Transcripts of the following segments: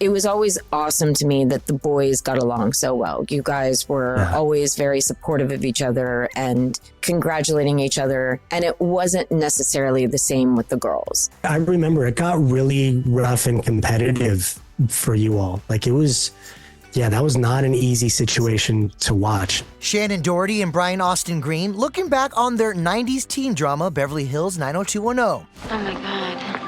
It was always awesome to me that the boys got along so well. You guys were always very supportive of each other and congratulating each other. And it wasn't necessarily the same with the girls. I remember it got really rough and competitive for you all. Like it was, that was not an easy situation to watch. Shannen Doherty and Brian Austin Green looking back on their 90s teen drama, Beverly Hills 90210. Oh my God.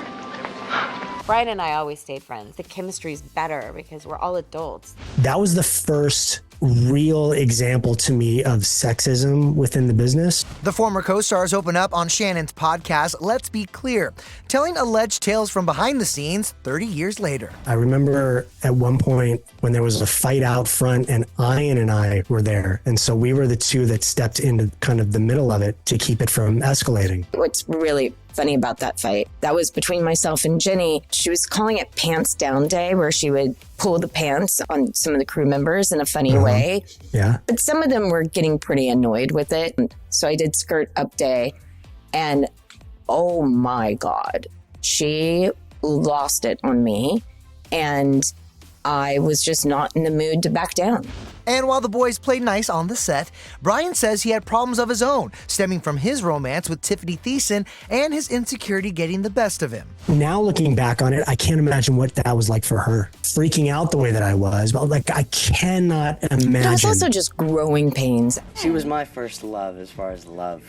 Brian and I always stayed friends. The chemistry's better because we're all adults. That was the first real example to me of sexism within the business. The former co-stars open up on Shannen's podcast, Let's Be Clear, telling alleged tales from behind the scenes 30 years later. I remember at one point when there was a fight out front and Ian and I were there. And so we were the two that stepped into kind of the middle of it to keep it from escalating. What's really funny about that fight, that was between myself and Jennie. She was calling it pants down day, where she would pull the pants on some of the crew members in a funny way. Yeah. But some of them were getting pretty annoyed with it. So I did skirt up day, and oh my God, she lost it on me. And I was just not in the mood to back down. And while the boys played nice on the set, Brian says he had problems of his own, stemming from his romance with Tiffani Thiessen and his insecurity getting the best of him. Now looking back on it, I can't imagine what that was like for her. Freaking out the way that I was, but like I cannot imagine. But it was also just growing pains. She was my first love as far as love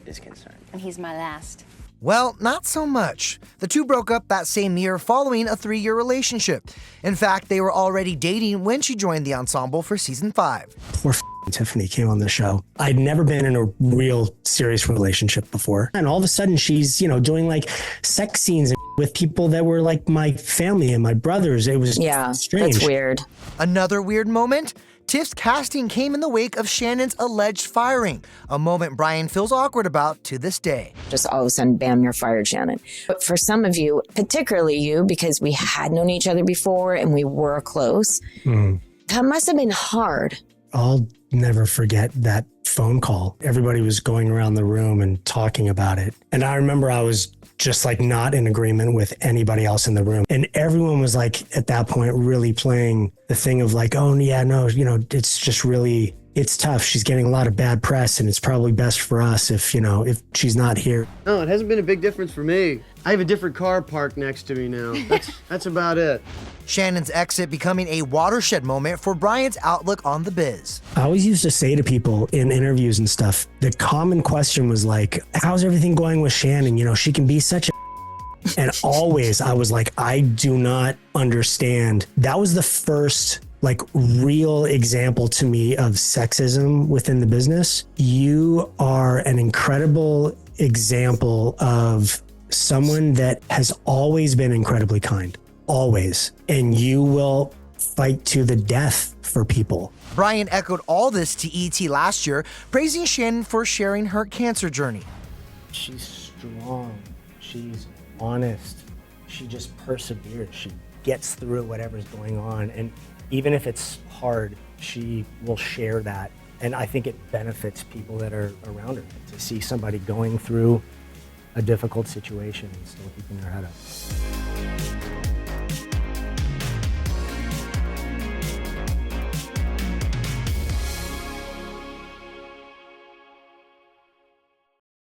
is concerned. And he's my last. Well, not so much. The two broke up that same year following a 3-year relationship. In fact, they were already dating when she joined the ensemble for season 5. Poor Tiffani came on the show. I'd never been in a real serious relationship before. And all of a sudden she's, doing like sex scenes with people that were like my family and my brothers. It was strange. That's weird. Another weird moment? Tiff's casting came in the wake of Shannen's alleged firing, a moment Brian feels awkward about to this day. Just all of a sudden, bam, you're fired, Shannen. But for some of you, particularly you, because we had known each other before and we were close, that must have been hard. I'll never forget that phone call. Everybody was going around the room and talking about it. And I remember I was just like not in agreement with anybody else in the room. And everyone was like, at that point, really playing the thing of like, oh yeah, no, it's just really, it's tough. She's getting a lot of bad press and it's probably best for us if she's not here. No, it hasn't been a big difference for me. I have a different car parked next to me now. That's about it. Shannen's exit becoming a watershed moment for Brian's outlook on the biz. I always used to say to people in interviews and stuff, the common question was like, how's everything going with Shannen? She can be such a and always I was like, I do not understand. That was the first like real example to me of sexism within the business. You are an incredible example of someone that has always been incredibly kind, always. And you will fight to the death for people. Brian echoed all this to ET last year, praising Shannen for sharing her cancer journey. She's strong. She's honest. She just perseveres. She gets through whatever's going on. And even if it's hard, she will share that. And I think it benefits people that are around her to see somebody going through a difficult situation and still keeping their head up.